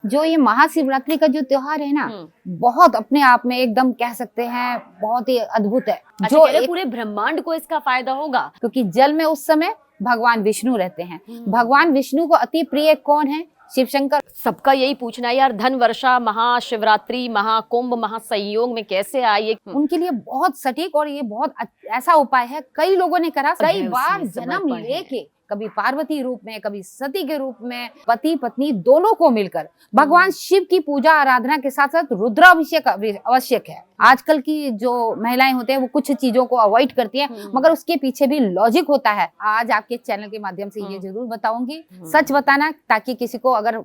जो ये महाशिवरात्रि का जो त्योहार है ना, बहुत अपने आप में एकदम कह सकते हैं बहुत ही अद्भुत है। अच्छा, जो पूरे ब्रह्मांड को इसका फायदा होगा, क्योंकि जल में उस समय भगवान विष्णु रहते हैं। भगवान विष्णु को अति प्रिय कौन है? शिव शंकर। सबका यही पूछना है यार, धन वर्षा, महाशिवरात्रि, महाकुंभ, महासंयोग में कैसे आई? उनके लिए बहुत सटीक और ये बहुत ऐसा उपाय है, कई लोगों ने करा, कई बार जन्म लेके, कभी पार्वती रूप में, कभी सती के रूप में, पति पत्नी दोनों को मिलकर भगवान शिव की पूजा आराधना के साथ साथ रुद्राभिषेक आवश्यक है। आजकल की जो महिलाएं होते हैं वो कुछ चीजों को अवॉइड करती हैं, मगर उसके पीछे भी लॉजिक होता है। आज आपके चैनल के माध्यम से ये जरूर बताऊंगी, सच बताना, ताकि किसी को अगर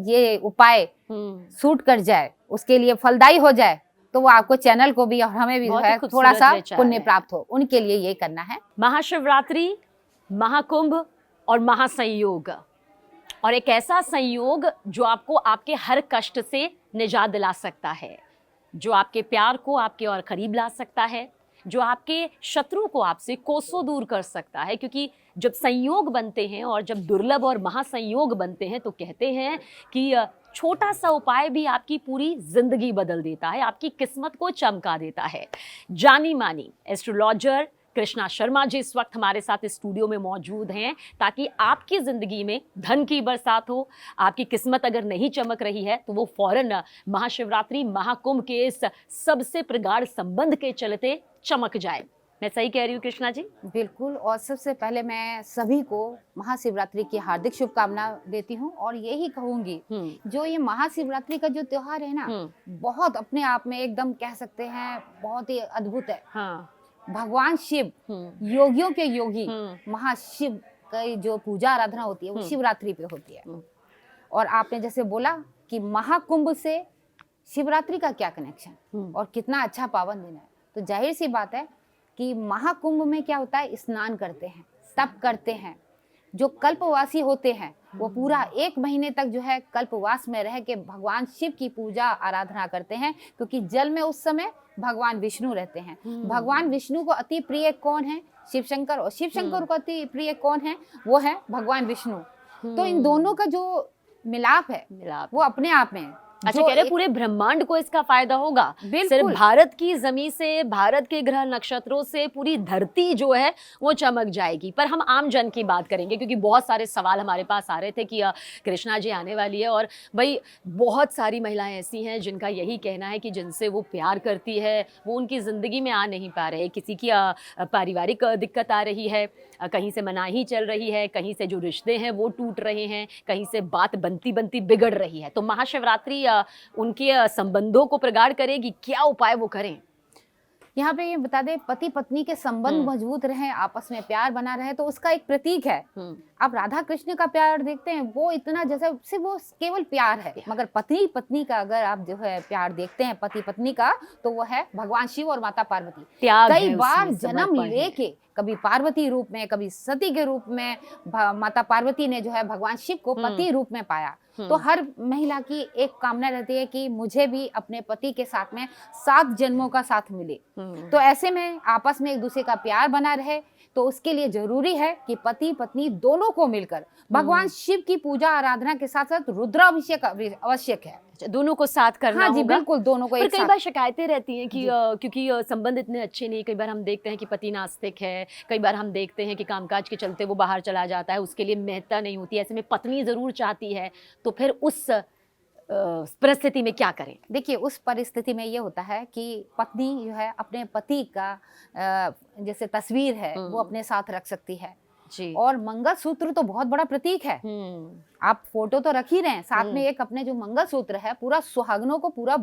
ये उपाय सूट कर जाए, उसके लिए फलदायी हो जाए, तो वो आपको, चैनल को भी और हमें भी जो है थोड़ा सा पुण्य प्राप्त हो, उनके लिए ये करना है। महाशिवरात्रि, महाकुंभ और महासंयोग, और एक ऐसा संयोग जो आपको आपके हर कष्ट से निजात दिला सकता है, जो आपके प्यार को आपके और करीब ला सकता है, जो आपके शत्रु को आपसे कोसों दूर कर सकता है। क्योंकि जब संयोग बनते हैं और जब दुर्लभ और महासंयोग बनते हैं तो कहते हैं कि छोटा सा उपाय भी आपकी पूरी जिंदगी बदल देता है, आपकी किस्मत को चमका देता है। जानी मानी एस्ट्रोलॉजर कृष्णा शर्मा जी इस वक्त हमारे साथ इस स्टूडियो में मौजूद हैं, ताकि आपकी जिंदगी में धन की बरसात हो। आपकी किस्मत अगर नहीं चमक रही है तो वो फौरन महाशिवरात्रि, महाकुंभ के इस सबसे प्रगाढ़ संबंध के चलते चमक जाए। मैं सही कह रही हूँ कृष्णा जी? बिल्कुल। और सबसे पहले मैं सभी को महाशिवरात्रि की हार्दिक शुभकामना देती हूँ, और यही कहूंगी, जो ये महाशिवरात्रि का जो त्योहार है ना, बहुत अपने आप में एकदम कह सकते हैं बहुत ही अद्भुत है। हाँ। भगवान शिव, योगियों के योगी, महाशिव की जो पूजा आराधना होती है वो शिवरात्रि पे होती है। और आपने जैसे बोला कि महाकुंभ से शिवरात्रि का क्या कनेक्शन, और कितना अच्छा पावन दिन है, तो जाहिर सी बात है कि महाकुंभ में क्या होता है, स्नान करते हैं, तप करते हैं। जो कल्पवासी होते हैं वो पूरा 1 महीने तक जो है कल्पवास में रह के भगवान शिव की पूजा आराधना करते हैं, क्योंकि जल में उस समय भगवान विष्णु रहते हैं। भगवान विष्णु को अति प्रिय कौन है? शिव शंकर। और शिव शंकर को अति प्रिय कौन है? वो है भगवान विष्णु। तो इन दोनों का जो मिलाप है वो अपने आप में है। अच्छा, कह रहे पूरे ब्रह्मांड को इसका फायदा होगा। सिर्फ भारत की जमीन से, भारत के ग्रह नक्षत्रों से पूरी धरती जो है वो चमक जाएगी। पर हम आम जन की बात करेंगे, क्योंकि बहुत सारे सवाल हमारे पास आ रहे थे कि कृष्णा जी आने वाली है, और भाई बहुत सारी महिलाएं ऐसी हैं जिनका यही कहना है कि जिनसे वो प्यार करती है वो उनकी ज़िंदगी में आ नहीं पा रहे। किसी की पारिवारिक दिक्कत आ रही है, कहीं से मनाही चल रही है, कहीं से जो रिश्ते हैं वो टूट रहे हैं, कहीं से बात बनती बनती बिगड़ रही है। तो महाशिवरात्रि उनके संबंधों को प्रगाढ़ करेगी, क्या उपाय वो करें? यहाँ पे ये बता दें, पति पत्नी के संबंध मजबूत रहे, आपस में प्यार बना रहे, तो उसका एक प्रतीक है। आप राधा कृष्ण का प्यार देखते हैं, वो इतना जैसे सिर्फ वो केवल प्यार है, मगर पति पत्नी का अगर आप जो है प्यार देखते हैं पति पत्नी का, तो वो है भगवान शिव और माता पार्वती। कई बार जन्म लेके, कभी पार्वती रूप में, कभी सती के रूप में, माता पार्वती ने जो है भगवान शिव को पति रूप में पाया। तो हर महिला की एक कामना रहती है कि मुझे भी अपने पति के साथ में 7 जन्मों का साथ मिले। तो ऐसे में आपस में एक दूसरे का प्यार बना रहे, तो उसके लिए जरूरी है कि पति पत्नी दोनों को मिलकर भगवान शिव की पूजा आराधना के साथ साथ रुद्राभिषेक आवश्यक है। दोनों को साथ करना होगा। बिल्कुल, दोनों को एक साथ। कई बार शिकायतें रहती हैं कि क्योंकि संबंध इतने अच्छे नहीं, कई बार हम देखते हैं कि पति नास्तिक है, कई बार हम देखते हैं कि कामकाज के चलते वो बाहर चला जाता है, उसके लिए महत्ता नहीं होती, ऐसे में पत्नी जरूर चाहती है, तो फिर उस परिस्थिति में क्या करें? देखिए, उस परिस्थिति में ये होता है कि पत्नी जो है अपने पति का जैसे तस्वीर है वो अपने साथ रख सकती है जी। और मंगलसूत्र तो बहुत बड़ा प्रतीक है। आप फोटो तो रख ही रहे हैं, साथ में एक अपने जो मंगलसूत्र है पूरा सुहागनों को पूरा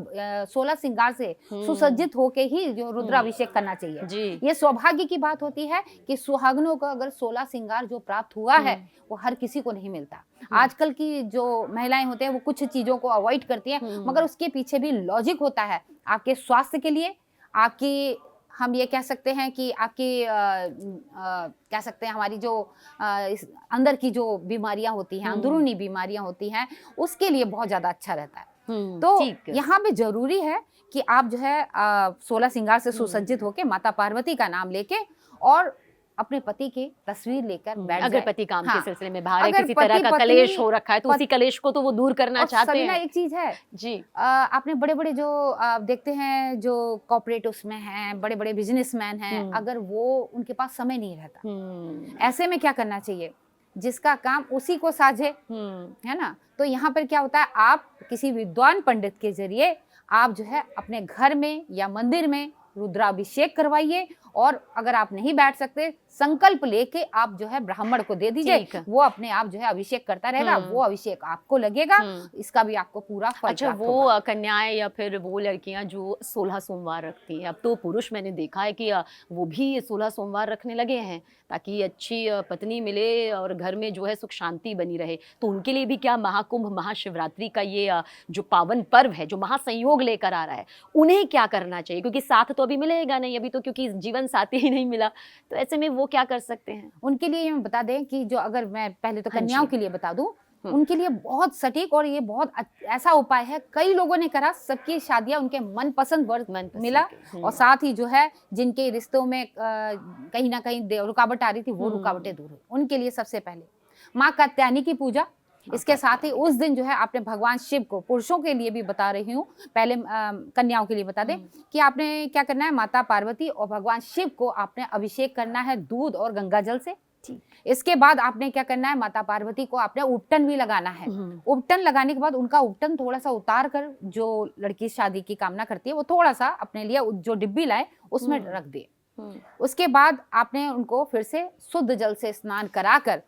16 श्रृंगार से सुसज्जित होके ही जो रुद्राभिषेक करना चाहिए जी। ये सौभाग्य की बात होती है कि सुहागनों को अगर 16 श्रृंगार जो प्राप्त हुआ है वो हर किसी को नहीं मिलता। आजकल की जो महिलाएं होते हैं वो कुछ चीजों को अवॉइड करती हैं, मगर उसके पीछे भी लॉजिक होता है। आपके स्वास्थ्य के लिए, आपकी, हम ये कह सकते हैं कि आपकी कह सकते हैं हमारी जो अंदर की जो बीमारियां होती हैं, अंदरूनी बीमारियां होती हैं, उसके लिए बहुत ज़्यादा अच्छा रहता है। तो यहाँ पे जरूरी है कि आप जो है 16 श्रृंगार से सुसज्जित होके माता पार्वती का नाम लेके और अपने पति की तस्वीर लेकर बैठ अगर जाए। पति काम हाँ, के सिलसिले में बाहर है, अगर किसी तरह पति का पत्नी कलेश हो रखा है, तो उसी कलेश को तो वो दूर करना और चाहते सलीना हैं। एक चीज है, जी। आपने बड़े बड़े जो आप देखते हैं जो कॉर्पोरेट उसमें हैं, बड़े बड़े बिजनेसमैन हैं, अगर वो उनके पास समय नहीं रहता, ऐसे में क्या करना चाहिए, जिसका काम उसी को साझे, है ना। तो यहाँ पर क्या होता है, आप किसी विद्वान पंडित के जरिए आप जो है अपने घर में या मंदिर में रुद्राभिषेक करवाइए, और अगर आप नहीं बैठ सकते, संकल्प लेके आप जो है ब्राह्मण को दे दीजिए, वो अपने आप जो है अभिषेक करता रहेगा, वो अभिषेक आपको लगेगा, इसका भी आपको पूरा फल अच्छा, प्राप्त वो होगा। कन्याएं या फिर वो लड़कियां जो 16 सोमवार रखती हैं, अब तो पुरुष मैंने देखा है कि वो भी 16 सोमवार रखने लगे हैं, ताकि अच्छी पत्नी मिले और घर में जो है सुख शांति बनी रहे। तो उनके लिए भी क्या महाकुंभ महाशिवरात्रि का ये जो पावन पर्व है, जो महासंयोग लेकर आ रहा है, उन्हें क्या करना चाहिए? क्योंकि साथ तो अभी मिलेगा नहीं, अभी तो क्योंकि जीवन साथी ही नहीं मिला, तो ऐसे में वो क्या कर सकते हैं? उनके लिए ये मैं बता दें कि जो, अगर मैं पहले तो हाँ कन्याओं जी। के लिए बता दूं, उनके लिए बहुत सटीक और ये बहुत ऐसा उपाय है, कई लोगों ने करा, सबकी शादियां उनके मनपसंद वर मिला, और साथ ही जो है जिनके रिश्तों में कहीं ना कहीं रुकावट आ रही थी, वो रुकावटें दूर हुई। उनके लिए सबसे पहले माँ कात्यायनी की पूजा, इसके साथ ही उस दिन जो है आपने भगवान शिव को, पुरुषों के लिए भी बता रही हूँ, पहले कन्याओं के लिए बता दें कि आपने क्या करना है, माता पार्वती और भगवान शिव को आपने अभिषेक करना है दूध और गंगा जल से। इसके बाद आपने क्या करना है, माता पार्वती को आपने उपटन भी लगाना है। उपटन लगाने के बाद उनका उपटन थोड़ा सा उतार कर, जो लड़की शादी की कामना करती है वो थोड़ा सा अपने लिए जो डिब्बी लाए उसमें रख दे। उसके बाद आपने उनको फिर से शुद्ध जल से स्नान कराकर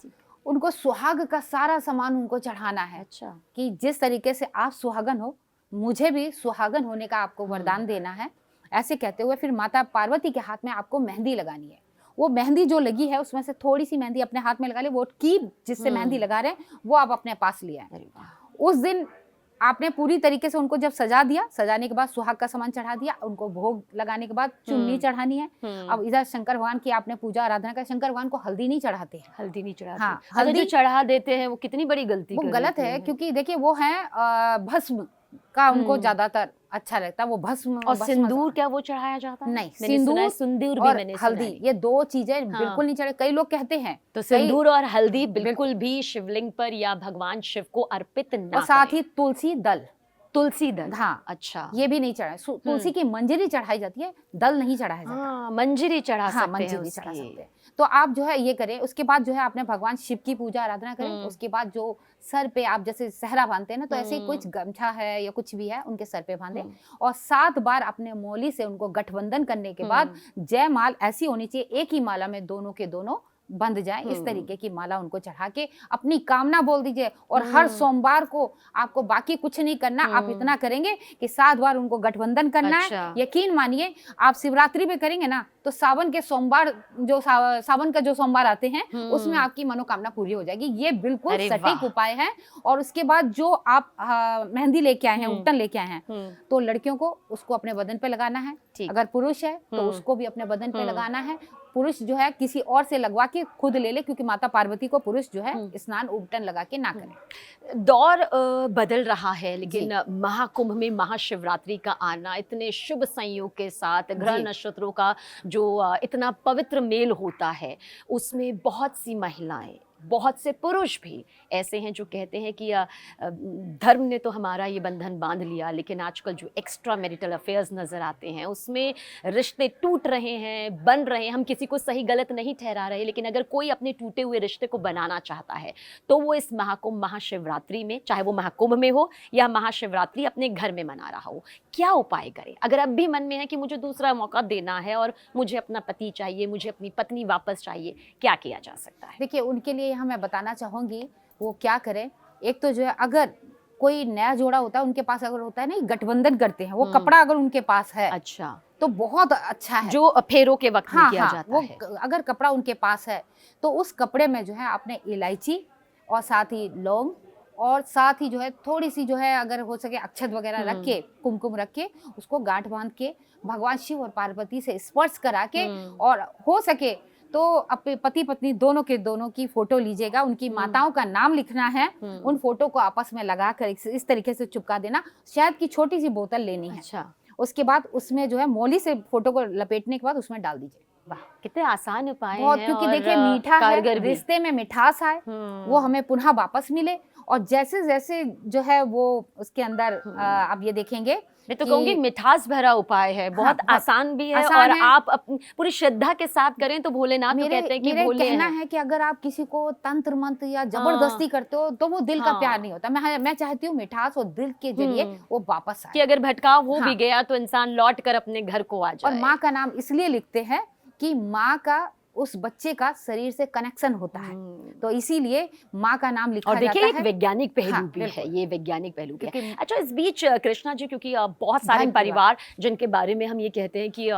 उनको सुहाग का सारा सामान उनको चढ़ाना है। अच्छा, कि जिस तरीके से आप सुहागन हो, मुझे भी सुहागन होने का आपको वरदान देना है, ऐसे कहते हुए फिर माता पार्वती के हाथ में आपको मेहंदी लगानी है। वो मेहंदी जो लगी है उसमें से थोड़ी सी मेहंदी अपने हाथ में लगा ले, वो कीप जिससे मेहंदी लगा रहे हैं वो आप अपने पास ले आए। उस दिन आपने पूरी तरीके से उनको जब सजा दिया, सजाने के बाद सुहाग का सामान चढ़ा दिया, उनको भोग लगाने के बाद चुन्नी चढ़ानी है। अब इधर शंकर भगवान की आपने पूजा आराधना कर, शंकर भगवान को हल्दी नहीं चढ़ाते हैं, हल्दी नहीं चढ़ाते। हाँ, हल्दी जो चढ़ा देते हैं वो कितनी बड़ी गलती वो गलत है, क्योंकि देखिए वो है भस्म का उनको ज्यादातर अच्छा रहता है, वो भस्म। और सिंदूर क्या वो चढ़ाया जाता है? नहीं, सिंदूर भी और मैंने हल्दी, ये दो चीजें बिल्कुल नहीं चढ़े। कई लोग कहते हैं तो सिंदूर और हल्दी बिल्कुल भी शिवलिंग पर या भगवान शिव को अर्पित ना, और साथ ही तुलसी दल, तुलसी दल, हाँ, अच्छा, ये भी नहीं चढ़ाए। तुलसी की मंजरी चढ़ाई जाती है, दल नहीं चढ़ाया जाता। मंजरी चढ़ा हाँ, सकते हैं, मंजरी चढ़ा सकते हैं। तो आप जो है ये करें। उसके बाद जो है आपने भगवान शिव की पूजा आराधना करें। उसके बाद जो सर पे आप जैसे सहरा बांधते हैं ना, तो ऐसे ही कुछ गमछा है या कुछ भी है उनके सर पे बांधे, और 7 बार अपने मौली से उनको गठबंधन करने के बाद जयमाल ऐसी होनी चाहिए, एक ही माला में दोनों के दोनों बंध जाए, इस तरीके की माला उनको चढ़ा के अपनी कामना बोल दीजिए। और हर सोमवार को आपको बाकी कुछ नहीं करना, आप इतना करेंगे कि 7 बार उनको गठबंधन करना है। यकीन मानिए, आप शिवरात्रि पे करेंगे ना, तो सावन के सोमवार, जो सावन का जो सोमवार आते हैं, उसमें आपकी मनोकामना पूरी हो जाएगी। ये बिल्कुल सटीक उपाय है। और उसके बाद जो आप मेहंदी लेके आए हैं, उपटन लेके आए हैं, तो लड़कियों को उसको अपने बदन पे लगाना है। अगर पुरुष है तो उसको भी अपने बदन पे लगाना है। पुरुष जो है किसी और से लगवा के खुद ले ले, क्योंकि माता पार्वती को पुरुष जो है स्नान उपटन लगा के ना करे। दौर बदल रहा है, लेकिन महाकुंभ में महाशिवरात्रि का आना, इतने शुभ संयोग के साथ ग्रह नक्षत्रों का जो इतना पवित्र मेल होता है, उसमें बहुत सी महिलाएं, बहुत से पुरुष भी ऐसे हैं जो कहते हैं कि धर्म ने तो हमारा ये बंधन बांध लिया, लेकिन आजकल जो एक्स्ट्रा मैरिटल अफेयर्स नज़र आते हैं उसमें रिश्ते टूट रहे हैं, बन रहे हैं। हम किसी को सही गलत नहीं ठहरा रहे, लेकिन अगर कोई अपने टूटे हुए रिश्ते को बनाना चाहता है तो वो इस महाकुंभ महाशिवरात्रि में, चाहे वो महाकुंभ में हो या महाशिवरात्रि अपने घर में मना रहा हो, क्या उपाय करें? अगर अब भी मन में है कि मुझे दूसरा मौका देना है और मुझे अपना पति चाहिए, मुझे अपनी पत्नी वापस चाहिए, क्या किया जा सकता है? देखिए, उनके लिए यहाँ मैं बताना चाहूँगी वो क्या करें। एक तो जो है, अगर कोई नया जोड़ा होता है उनके पास, अगर होता है ना गठबंधन करते हैं, वो कपड़ा अगर उनके पास है, अच्छा, तो बहुत अच्छा है, जो फेरों के वक्त में किया जाता है। अगर कपड़ा उनके पास है तो उस कपड़े में जो है आपने इलायची और साथ ही लौंग और साथ ही जो है थोड़ी सी जो है, अगर हो सके अक्षत वगैरह रख के, कुमकुम रख के, उसको गांठ बांध के भगवान शिव और पार्वती से स्पर्श करा के, और हो सके तो अपने पति पत्नी दोनों के दोनों की फोटो लीजिएगा, उनकी माताओं का नाम लिखना है, उन फोटो को आपस में लगा कर इस तरीके से चिपका देना। शहद की छोटी सी बोतल लेनी है। अच्छा, उसके बाद उसमें जो है मौली से फोटो को लपेटने के बाद उसमें डाल दीजिए। वाह, कितने आसान उपाय बहुत, हैं क्योंकि और देखिए मीठा है, कारगर भी। रिश्ते में मिठास आए, वो हमें पुनः वापस मिले, और जैसे जैसे जो है वो उसके अंदर आप ये देखेंगे मैं तो कहूँगी मिठास भरा उपाय है, बहुत बहुत आसान भी है, आसान और है। आप पूरी श्रद्धा के साथ करें तो भोलेनाथ तो मेरे कहते हैं कि मेरे भोले कहना हैं। है कि अगर आप किसी को तंत्र मंत्र या हाँ, जबरदस्ती करते हो तो वो दिल का प्यार हाँ, नहीं होता। मैं चाहती हूँ मिठास और दिल के जरिए वो वापस कि आए। अगर भटकाव हो भी हाँ, गया तो इंसान लौट कर अपने घर को आ और जाए। माँ का नाम इसलिए लिखते हैं कि माँ का उस बच्चे का शरीर से कनेक्शन होता है, तो इसीलिए माँ का नाम लिखा और देखिए जाता एक है। वैज्ञानिक पहलू हाँ, भी है, बिल्कुल। ये वैज्ञानिक पहलू भी है। क्योंकि अच्छा, इस बीच कृष्णा जी, क्योंकि बहुत सारे धन की बात। परिवार जिनके बारे में हम ये कहते हैं कि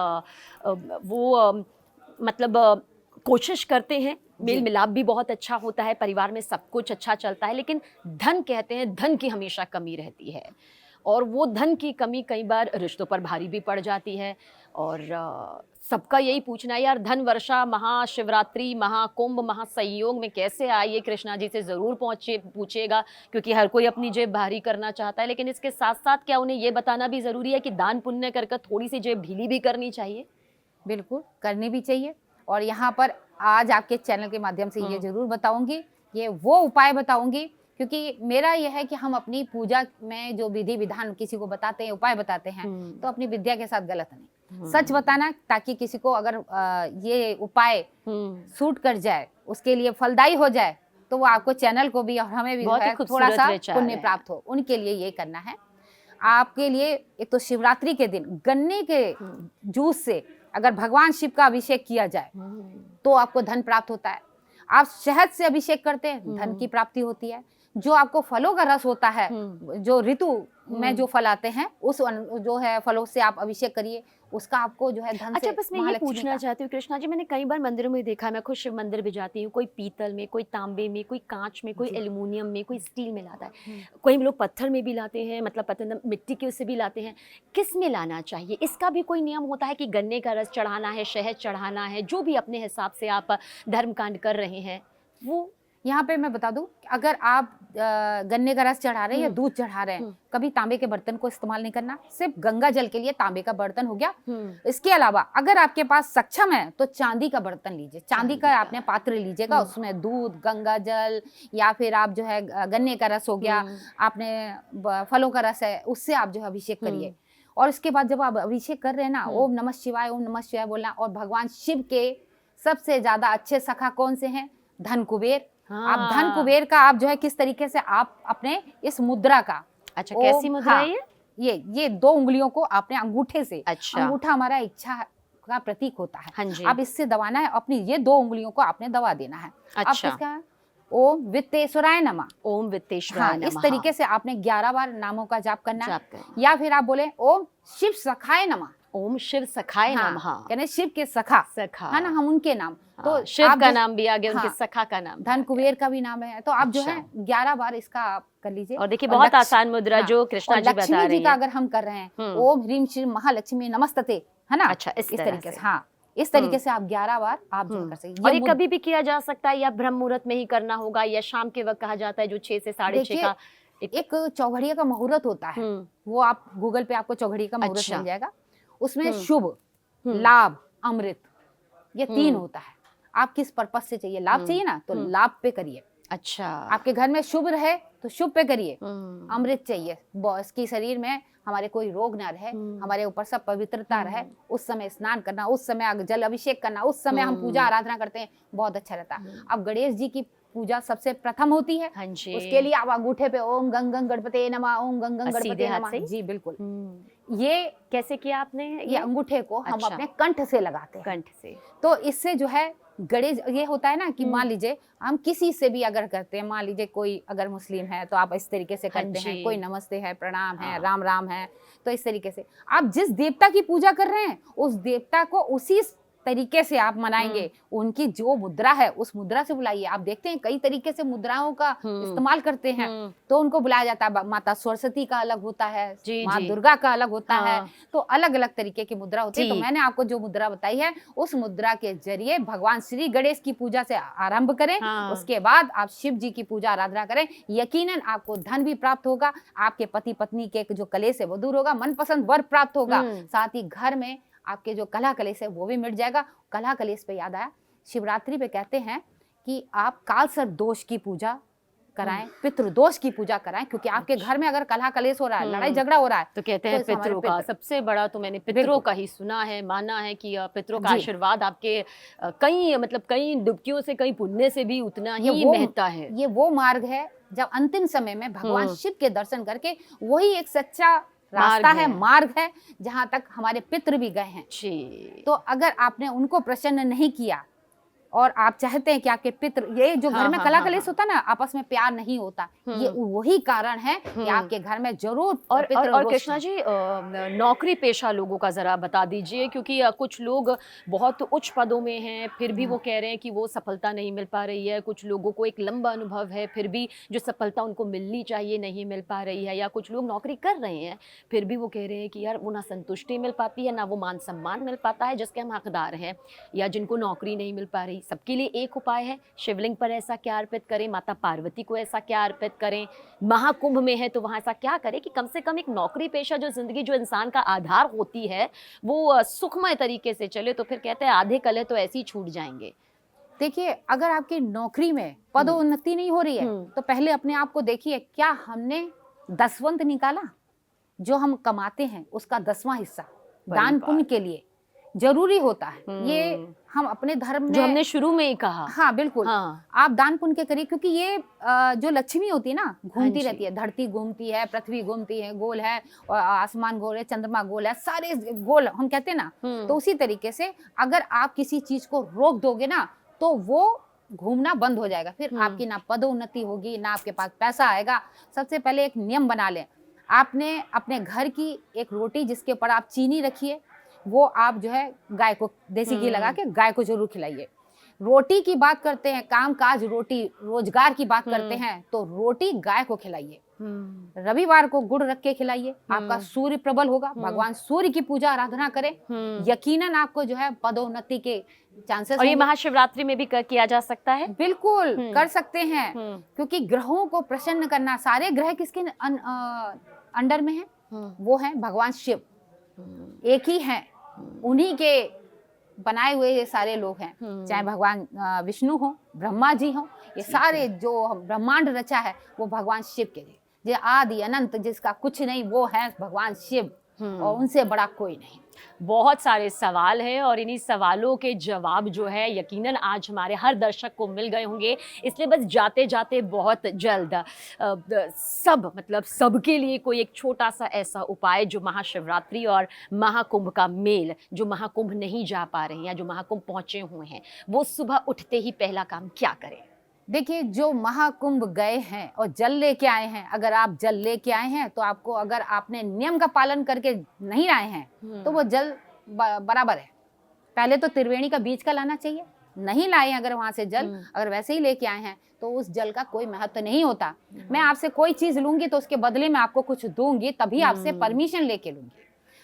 वो मतलब कोशिश करते हैं, मेल जी। मिलाप भी बहुत अच्छा होता है, परिवार में सब कुछ अच्छा चलता है, लेकिन धन कहते हैं, धन की हमेशा कमी रहती है, और वो धन की कमी कई बार रिश्तों पर भारी भी पड़ जाती है। और सबका यही पूछना है यार, धन वर्षा, महाशिवरात्रि, महाकुंभ, महासंयोग में कैसे आए, ये कृष्णा जी से ज़रूर पहुँचे पूछिएगा, क्योंकि हर कोई अपनी जेब भारी करना चाहता है, लेकिन इसके साथ साथ क्या उन्हें ये बताना भी ज़रूरी है कि दान पुण्य कर कर थोड़ी सी जेब ढीली भी करनी चाहिए? बिल्कुल, करनी भी चाहिए। और यहाँ पर आज आपके चैनल के माध्यम से ये ज़रूर बताऊँगी, ये वो उपाय बताऊँगी, क्योंकि मेरा ये है कि हम अपनी पूजा में जो विधि-विधान किसी को बताते हैं, उपाय बताते हैं, तो अपनी विद्या के साथ गलत नहीं। सच बताना, ताकि किसी को अगर ये उपाय सूट कर जाए, उसके लिए फलदायी हो जाए, तो वो आपको, चैनल को भी और हमें भी जो बहुत ही है खूबसूरत थोड़ा-सा विचार पुण्य है। प्राप्त हो, उनके लिए ये करना है। आपके लिए एक तो शिवरात्रि के दिन गन्ने के जूस से अगर भगवान शिव का अभिषेक किया जाए तो आपको धन प्राप्त होता है। आप शहद से अभिषेक करते हैं, धन की प्राप्ति होती है। जो आपको फलों का रस होता है, जो ऋतु में जो फल आते हैं, उस जो है फलों से आप अभिषेक करिए, उसका आपको जो है धन अच्छा, से, बस मैं ये महालक्ष्मी पूछना का। चाहती हूँ कृष्णा जी, मैंने कई बार मंदिरों में देखा है, मैं खुद शिव मंदिर भी जाती हूँ, कोई पीतल में, कोई तांबे में, कोई कांच में, कोई एल्युमिनियम में, कोई स्टील में लाता है, कोई लोग पत्थर में भी लाते हैं, मतलब पत्थर मिट्टी के उससे भी लाते हैं। किस में लाना चाहिए? इसका भी कोई नियम होता है कि गन्ने का रस चढ़ाना है, शहद चढ़ाना है, जो भी अपने हिसाब से आप धर्म कांड कर रहे हैं वो? यहाँ पे मैं बता दूं, अगर आप गन्ने का रस चढ़ा रहे हैं या दूध चढ़ा रहे हैं, कभी तांबे के बर्तन को इस्तेमाल नहीं करना। सिर्फ गंगा जल के लिए तांबे का बर्तन हो गया। इसके अलावा अगर आपके पास सक्षम है तो चांदी का बर्तन लीजिए, चांदी का आपने पात्र लीजिएगा, उसमें दूध, गंगा जल, या फिर आप जो है गन्ने का रस हो गया, आपने फलों का रस है, उससे आप जो है अभिषेक करिए। और इसके बाद जब आप अभिषेक कर रहे हैं ना, ओम नमः शिवाय, ओम नमः शिवाय बोलना। और भगवान शिव के सबसे ज्यादा अच्छे सखा कौन से हैं? धन कुबेर। आप धन कुबेर का आप जो है किस तरीके से आप अपने इस मुद्रा का, अच्छा, कैसी मुद्रा है ये 2 उंगलियों को आपने अंगूठे से, अच्छा, अंगूठा हमारा इच्छा का प्रतीक होता है, हाँ जी, आप इससे दबाना है, अपनी ये 2 उंगलियों को आपने दबा देना है। अब अच्छा, किसका? ओम वित्तेश्वराय नमः। ओम वित्तेश्वराय नमः। इस तरीके से आपने 11 बार नामों का जाप करना है। करना। या फिर आप बोले ओम शिव सखाय नमः। ओम शिव सखाय नमः, यानी शिव के सखा, है ना, हम उनके नाम। तो शिव का नाम भी आ गया, उनके सखा का नाम, धन कुबेर का भी नाम है। तो आप जो है 11 बार इसका आप कर लीजिए। और देखिए बहुत आसान मुद्रा जो कृष्णा जी बता रही हैं। लक्ष्मी जी का अगर हम कर रहे हैं, ओम ह्रीम श्रीम महालक्ष्मी नमस्तते, है ना, अच्छा, इस तरीके से, इस तरीके से आप 11 बार आप जो कर सकते हैं। और ये कभी भी किया जा सकता है या ब्रह्म मुहूर्त में ही करना होगा, या शाम के वक्त कहा जाता है जो 6 से 6:30 का एक चौघड़िया का मुहूर्त होता है, वो आप गूगल पे आपको चौघड़िया का मुहूर्त मिल जाएगा। उसमें शुभ, लाभ, अमृत, ये 3 होता है। आप किस पर्पज से चाहिए? लाभ चाहिए ना, तो लाभ पे करिए। अच्छा, आपके घर में शुभ रहे तो शुभ पे करिए। अमृत चाहिए, बॉस की शरीर में हमारे कोई रोग ना रहे, हमारे ऊपर सब पवित्रता रहे, उस समय स्नान करना, उस समय जल अभिषेक करना, उस समय हम पूजा आराधना करते हैं, बहुत अच्छा रहता है। अब गणेश जी की पूजा सबसे प्रथम होती है, उसके लिए आप अंगूठे पे ओम गंग गंग गणपते नमः, ओम गंग गंग गणपते नमः। जी बिल्कुल। ये कैसे किया आपने? ये अंगूठे को हम अपने कंठ से लगाते हैं, कंठ से। तो इससे जो है गणेश, ये होता है ना कि मान लीजिए हम किसी से भी अगर करते हैं, मान लीजिए कोई अगर मुस्लिम है तो आप इस तरीके से करते हैं, कोई नमस्ते है, प्रणाम है, राम राम है, तो इस तरीके से आप जिस देवता की पूजा कर रहे हैं उस देवता को उसी तरीके से आप मनाएंगे। उनकी जो मुद्रा है उस मुद्रा से बुलाइए। आप देखते हैं कई तरीके से मुद्राओं का इस्तेमाल करते हैं, तो उनको बुलाया जाता है। माता सरस्वती का अलग होता है, माँ दुर्गा का अलग होता है, तो अलग अलग तरीके की मुद्रा होती है। तो मैंने आपको जो मुद्रा बताई है उस मुद्रा के जरिए भगवान श्री गणेश की पूजा से आरंभ करें, उसके बाद आप शिव जी की पूजा आराधना करें। यकीनन आपको धन भी प्राप्त होगा, आपके पति पत्नी के जो कलेश है वो दूर होगा, मनपसंद वर प्राप्त होगा, साथ ही घर में आपके जो कलह कलेश है वो भी मिट जाएगा। कलह कलेश पे याद आया, शिवरात्रि पे कहते हैं कि आप कालसर्प दोष की पूजा कराएं, पितृदोष की पूजा कराएं, क्योंकि आपके घर में अगर कलह कलेश हो रहा है, लड़ाई झगड़ा हो रहा है, तो कहते हैं इससे हमारे पितरों का सबसे बड़ा, तो मैंने पितरों का ही सुना है, माना है कि पितरों का जी। आशीर्वाद आपके कई मतलब कई डुबकियों से, कई पुण्य से भी उतना ही महत्ता है। ये वो मार्ग है जब अंतिम समय में भगवान शिव के दर्शन करके, वही एक सच्चा रास्ता है, मार्ग है, जहां तक हमारे पितृ भी गए हैं। तो अगर आपने उनको प्रसन्न नहीं किया और आप चाहते हैं कि आपके पितृ, ये जो घर में कलह कलेश होता है ना, आपस में प्यार नहीं होता, ये वही कारण है कि आपके घर में जरूर और कृष्णा जी, नौकरी पेशा लोगों का जरा बता दीजिए, क्योंकि कुछ लोग बहुत उच्च पदों में हैं, फिर भी वो कह रहे हैं कि वो सफलता नहीं मिल पा रही है। कुछ लोगों को एक लंबा अनुभव है, फिर भी जो सफलता उनको मिलनी चाहिए नहीं मिल पा रही है। या कुछ लोग नौकरी कर रहे हैं, फिर भी वो कह रहे हैं कि यार वो ना संतुष्टि मिल पाती है, ना वो मान सम्मान मिल पाता है जिसके हम हकदार हैं, या जिनको नौकरी नहीं मिल पा रही। सबके लिए एक उपाय है, शिवलिंग पर ऐसा क्या अर्पित करें, माता पार्वती को ऐसा क्या अर्पित करें, महाकुंभ में है तो वहां ऐसा क्या करें कि कम से कम एक नौकरी पेशा जो जिंदगी, जो इंसान का आधार होती है, वो सुखमय तरीके से चले। तो फिर कहते हैं आधे कलह तो ऐसे ही छूट जाएंगे। देखिए, अगर आपकी नौकरी में पदोन्नति नहीं हो रही है, तो पहले अपने आप को देखिए, क्या हमने दसवंत निकाला? जो हम कमाते हैं उसका 10वां हिस्सा दान पुण्य के लिए जरूरी होता है। ये हम अपने धर्म में, जो हमने शुरू में ही कहा। हाँ बिल्कुल, आप दान पुण्य के करिए, क्योंकि ये जो लक्ष्मी होती है ना, घूमती रहती है, धरती घूमती है, पृथ्वी घूमती है, गोल है, और आसमान गोल है, चंद्रमा गोल है, सारे गोल हम कहते हैं ना। तो उसी तरीके से अगर आप किसी चीज को रोक दोगे ना, तो वो घूमना बंद हो जाएगा, फिर आपकी ना पदोन्नति होगी, ना आपके पास पैसा आएगा। सबसे पहले एक नियम बना लें, आपने अपने घर की एक रोटी जिसके ऊपर आप चीनी रखिए, वो आप जो है गाय को देसी घी लगा के गाय को जरूर खिलाइए। रोटी की बात करते हैं, काम काज, रोटी रोजगार की बात करते हैं, तो रोटी गाय को खिलाइए। रविवार को गुड़ रख के खिलाइए, आपका सूर्य प्रबल होगा, भगवान सूर्य की पूजा आराधना करें, यकीनन आपको जो है पदोन्नति के चांसेस। और ये महाशिवरात्रि में भी किया जा सकता है? बिल्कुल कर सकते हैं, क्योंकि ग्रहों को प्रसन्न करना, सारे ग्रह किसके अंडर में है? वो है भगवान शिव, एक ही हैं, उन्हीं के बनाए हुए ये सारे लोग हैं। चाहे भगवान विष्णु हो, ब्रह्मा जी हो, ये सारे जो ब्रह्मांड रचा है वो भगवान शिव के लिए। जो आदि अनंत, जिसका कुछ नहीं, वो है भगवान शिव, और उनसे बड़ा कोई नहीं। बहुत सारे सवाल हैं और इन्हीं सवालों के जवाब जो है यकीनन आज हमारे हर दर्शक को मिल गए होंगे। इसलिए बस जाते जाते बहुत जल्द सबके लिए कोई एक छोटा सा ऐसा उपाय, जो महाशिवरात्रि और महाकुंभ का मेल, जो महाकुंभ नहीं जा पा रहे हैं या जो महाकुंभ पहुंचे हुए हैं, वो सुबह उठते ही पहला काम क्या करें? देखिए, जो महाकुंभ गए हैं और जल लेके आए हैं, अगर आप जल लेके आए हैं तो आपको, अगर आपने नियम का पालन करके नहीं आए हैं तो वो जल बराबर है। पहले तो त्रिवेणी का बीज का लाना चाहिए, नहीं लाए अगर वहां से जल, अगर वैसे ही लेके आए हैं तो उस जल का कोई महत्व नहीं होता। मैं आपसे कोई चीज लूंगी तो उसके बदले में आपको कुछ दूंगी, तभी आपसे परमिशन लेके लूंगी।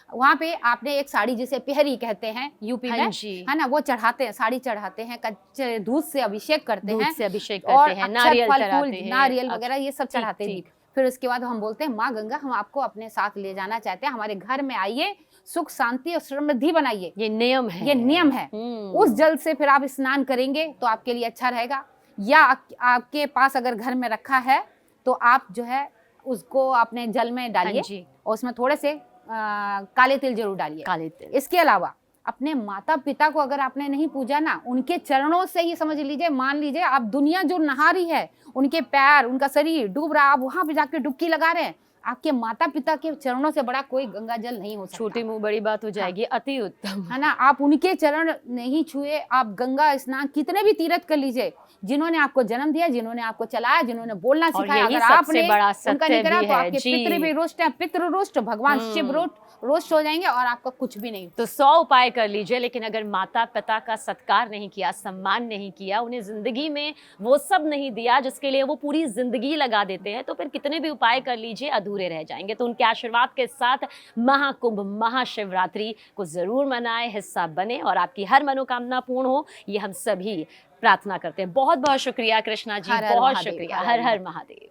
वहाँ पे आपने एक साड़ी, जिसे पेहरी कहते हैं यूपी में, है ना, वो चढ़ाते हैं, साड़ी चढ़ाते हैं, कच्चे दूध से अभिषेक करते हैं, और नारियल वगैरह ये सब चढ़ाते हैं। फिर उसके बाद हम बोलते हैं, माँ गंगा, हम आपको अपने साथ ले जाना चाहते हैं, हमारे घर में आइए, सुख शांति और समृद्धि बनाइए। ये नियम है, ये नियम है। उस जल से फिर आप स्नान करेंगे तो आपके लिए अच्छा रहेगा। या आपके पास अगर घर में रखा है तो आप जो है उसको अपने जल में डालिए, और उसमें थोड़े से काले तिल जरूर डालिए, काले तिल। इसके अलावा अपने माता पिता को अगर आपने नहीं पूजा ना, उनके चरणों से ही समझ लीजिए, मान लीजिए आप दुनिया जो नहा रही है, उनके पैर, उनका शरीर डूब रहा, आप वहां पे जाके डुबकी लगा रहे हैं, आपके माता पिता के चरणों से बड़ा कोई गंगा जल नहीं हो सकता। छोटी मुंह बड़ी बात हो जाएगी। हाँ। अति उत्तम, है ना। आप उनके चरण नहीं छुए, आप गंगा स्नान कितने भी तीर्थ कर लीजिए, जिन्होंने आपको जन्म दिया, जिन्होंने आपको चलाया, जिन्होंने बोलना सिखाया, अगर आपने उनका नहीं करा तो आपके पितृ भी रुष्ट है, पितृ रुष्ट, भगवान शिव रोस्ट हो जाएंगे और आपका कुछ भी नहीं। तो 100 उपाय कर लीजिए, लेकिन अगर माता पिता का सत्कार नहीं किया, सम्मान नहीं किया, उन्हें जिंदगी में वो सब नहीं दिया जिसके लिए वो पूरी जिंदगी लगा देते हैं, तो फिर कितने भी उपाय कर लीजिए अधूरे रह जाएंगे। तो उनके आशीर्वाद के साथ महाकुंभ, महाशिवरात्रि को जरूर मनाएं, हिस्सा बने और आपकी हर मनोकामना पूर्ण हो, ये हम सभी प्रार्थना करते हैं। बहुत बहुत शुक्रिया कृष्णा जी, बहुत शुक्रिया। हर हर महादेव।